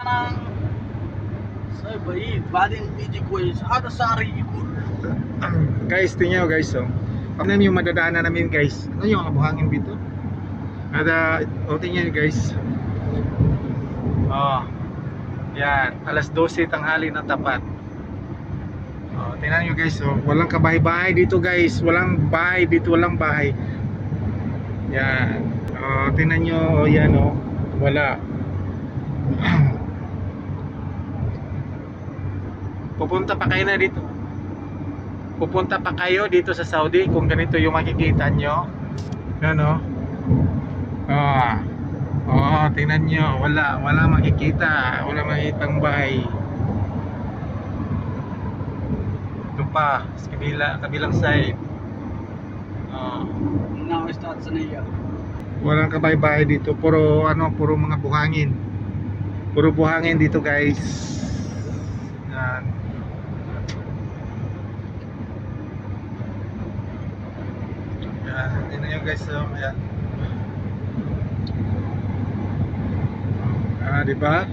ng sa bayi, badin DJ ko hada sari ikul. Guys, tingnan nyo guys, oh. Tingnan nyo yung madadaanan namin guys. Ano yung mga buhangin dito? Ada, tingnan nyo guys. Oh, yan, alas 12 tanghali na tapat. Oh, tingnan nyo guys, oh. Walang kabahay-bahay dito guys. Walang bahay dito, walang bahay. Yan. Oh, tingnan nyo, oh, yan oh. Wala. Pupunta pa kayo na dito. Pupunta pa kayo dito sa Saudi kung ganito yung makikita nyo. Ano? Tingnan nyo. Wala makikita. Wala makikitang bahay. Ito pa, sa kabilang side. Now I start sa niya. Walang kabay-bahay dito. Puro mga buhangin. Puro buhangin dito guys. Yan. Tingnan nyo guys, ayan. Diba?